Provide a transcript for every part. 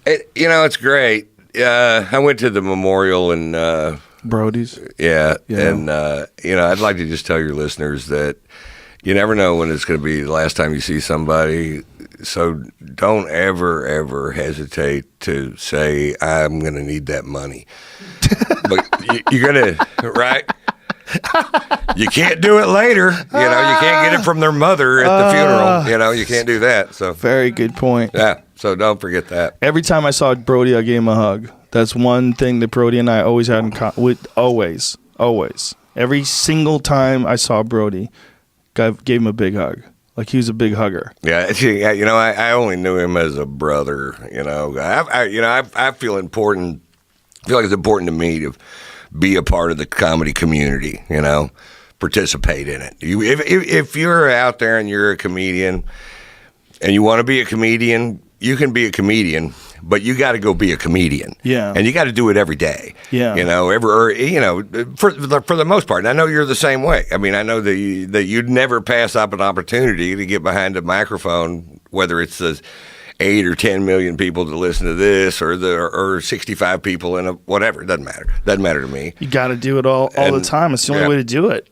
It's great. I went to the memorial and Brody's. Yeah. And I'd like to just tell your listeners that you never know when it's going to be the last time you see somebody. So don't ever hesitate to say, I'm going to need that money. But you're going to, right? You can't do it later. You can't get it from their mother at the funeral. You can't do that. So very good point. Yeah. So don't forget that. Every time I saw Brody, I gave him a hug. That's one thing that Brody and I always had in common. Always. Every single time I saw Brody, gave him a big hug. Like he was a big hugger. Yeah, I only knew him as a brother. I feel important. I feel like it's important to me to be a part of the comedy community. Participate in it. If you're out there and you're a comedian, and you want to be a comedian, you can be a comedian. But you got to go be a comedian. Yeah. And you got to do it every day. Yeah. For the most part. And I know you're the same way. I mean, I know that you'd never pass up an opportunity to get behind a microphone, whether it's the 8 or 10 million people to listen to this or 65 people in a whatever. It doesn't matter. Doesn't matter to me. You got to do it all the time. It's the only way to do it.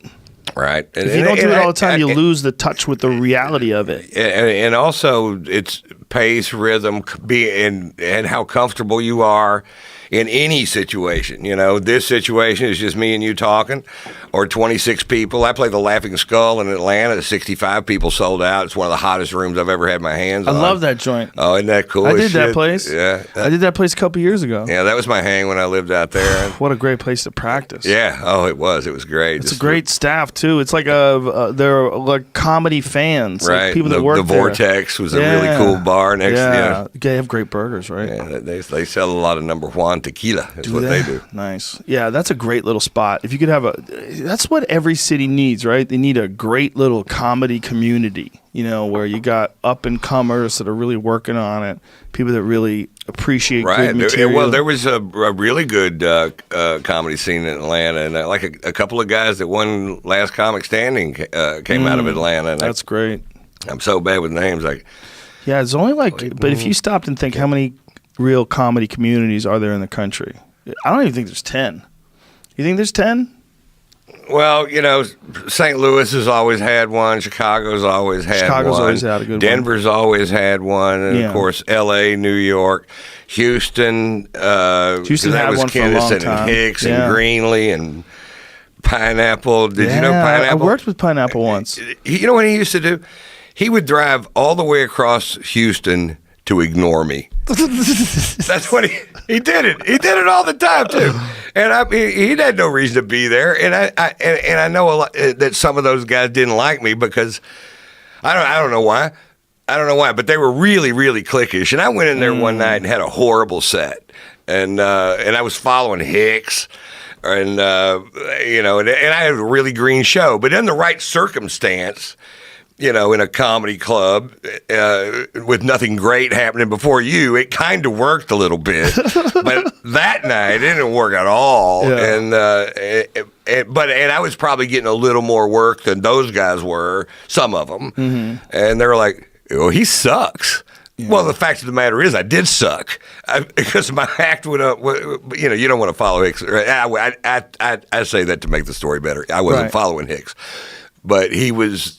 Right. If you don't do it all the time, you lose the touch with the reality of it. And also, it's pace, rhythm, and how comfortable you are in any situation. This situation is just me and you talking, or 26 people. I play the Laughing Skull in Atlanta. 65 people sold out. It's one of the hottest rooms I've ever had my hands on. I love that joint. Oh, isn't that cool? I did that place. Yeah. I did that place a couple years ago. Yeah, that was my hang when I lived out there. What a great place to practice. Yeah. Oh, it was. It was great. It's a great staff, too. It's like they're like comedy fans. Right. Like people that work there. The Vortex was a really cool bar next. Yeah. They have great burgers, right? Yeah. They sell a lot of number one tequila. Is what they do. Nice. Yeah, that's a great little spot. If you could have that's what every city needs, right? They need a great little comedy community, where you got up and comers that are really working on it, people that really appreciate good material. Well, there was a really good comedy scene in Atlanta, and like a couple of guys that won Last Comic Standing came out of Atlanta. And that's great. I'm so bad with names. Yeah, it's only but if you stopped and think how many real comedy communities are there in the country? I don't even think there's 10. You think there's 10? Well, St. Louis has always had one. Chicago's always had one. Always had a good Denver's always had one. And, of course, L.A., New York, Houston. Houston had one for a long time. And Hicks and Greenlee and Pineapple. Did you know Pineapple? I worked with Pineapple once. You know what he used to do? He would drive all the way across Houston to ignore me. That's what he did it. He did it all the time too, and he had no reason to be there. And I know a lot that some of those guys didn't like me because I don't know why. But they were really, really cliquish. And I went in there one night and had a horrible set, and I was following Hicks. And and I had a really green show, but in the right circumstance, in a comedy club with nothing great happening before you, it kind of worked a little bit. But that night, it didn't work at all. Yeah. And I was probably getting a little more work than those guys were, some of them. Mm-hmm. And they were like, oh, he sucks. Yeah. Well, the fact of the matter is I did suck because my act would you don't want to follow Hicks. I say that to make the story better. I wasn't following Hicks. But he was,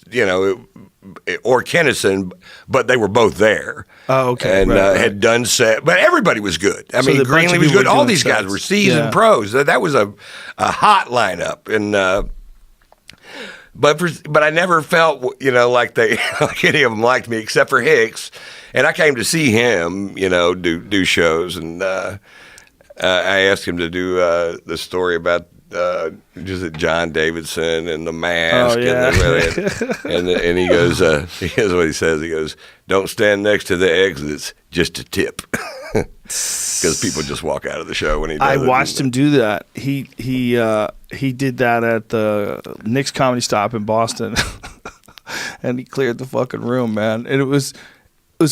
or Kennison, but they were both there. Oh, okay. And had done set. But everybody was good. I mean, Greenlee was good. All these guys were seasoned pros. That was a hot lineup. And but I never felt, like like any of them liked me except for Hicks. And I came to see him, do shows. And I asked him to do the story about just John Davidson and the mask, and he goes, here's what he says. He goes, "Don't stand next to the exits, just a tip," because people just walk out of the show when he does I watched him do that. He did that at the Nick's Comedy Stop in Boston, and he cleared the fucking room, man. And it was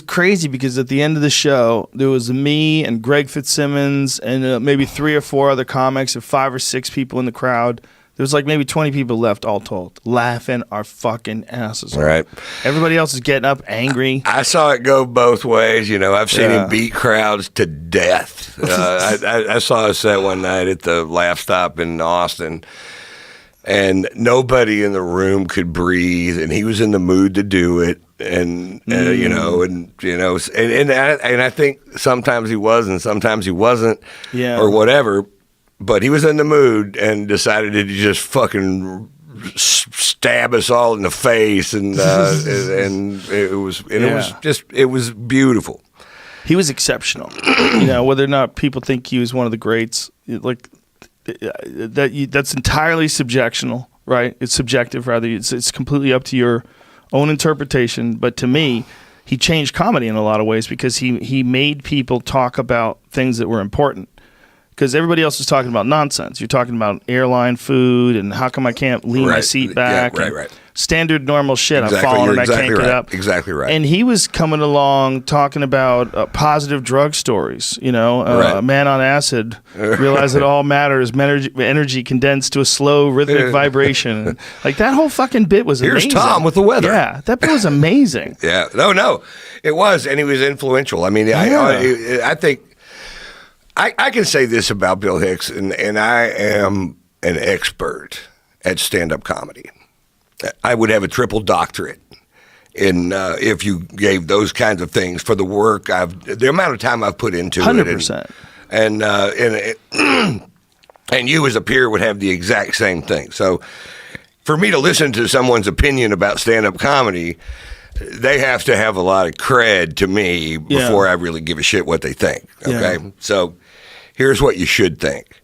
crazy because at the end of the show, there was me and Greg Fitzsimmons and maybe 3 or 4 other comics and 5 or 6 people in the crowd There was like maybe 20 people left all told, laughing our fucking asses off. Right. Everybody else is getting up angry. I saw it go both ways. I've seen him beat crowds to death. I saw a set one night at the Laugh Stop in Austin, and nobody in the room could breathe, and he was in the mood to do it. And I think sometimes he was and sometimes he wasn't, or whatever. But he was in the mood and decided to just fucking stab us all in the face, and it was beautiful. He was exceptional. Whether or not people think he was one of the greats, that's entirely subjectional, right? It's subjective, rather. It's completely up to your own interpretation. But to me, he changed comedy in a lot of ways because he made people talk about things that were important. Because everybody else is talking about nonsense. You're talking about airline food and how come I can't lean my seat back. Yeah, right. Standard normal shit. Exactly, I'm falling and I can't get up. Exactly right. And he was coming along talking about positive drug stories. A man on acid realized that all matter is energy condensed to a slow rhythmic vibration. Like that whole fucking bit was amazing. Here's Tom with the weather. Yeah, that bit was amazing. Yeah. No. It was. And he was influential. I mean, I think I can say this about Bill Hicks, and I am an expert at stand-up comedy. I would have a triple doctorate in if you gave those kinds of things for the work the amount of time I've put into 100%. it. And you as a peer would have the exact same thing. So for me to listen to someone's opinion about stand-up comedy, they have to have a lot of cred to me before I really give a shit what they think. Okay? Yeah. So here's what you should think.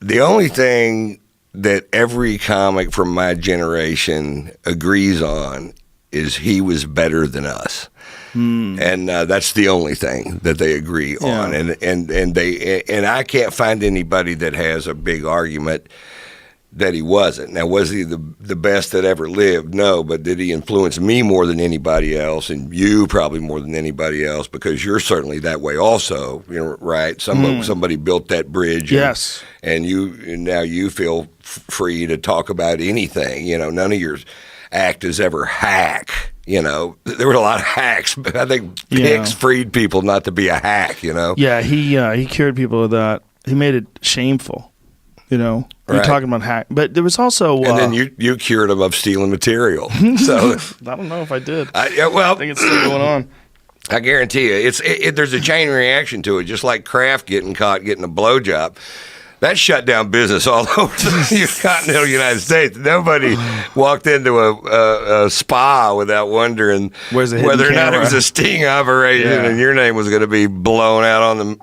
The only thing that every comic from my generation agrees on is he was better than us. And that's the only thing that they agree on. And I can't find anybody that has a big argument that he wasn't. Now, was he the best that ever lived? No, but did he influence me more than anybody else, and you probably more than anybody else, because you're certainly that way also, right? Somebody built that bridge. Yes. And now you feel free to talk about anything. None of your act is ever hack. There were a lot of hacks, but I think Hicks freed people not to be a hack, Yeah, he cured people of that. He made it shameful. You're talking about hack, but there was also and then you cured him of stealing material. So I don't know if I did. I think it's still going on. I guarantee you, there's a chain reaction to it, just like Kraft getting caught getting a blowjob. That shut down business all over the continental United States. Nobody walked into a spa without wondering whether or not it was a sting operation and your name was going to be blown out on the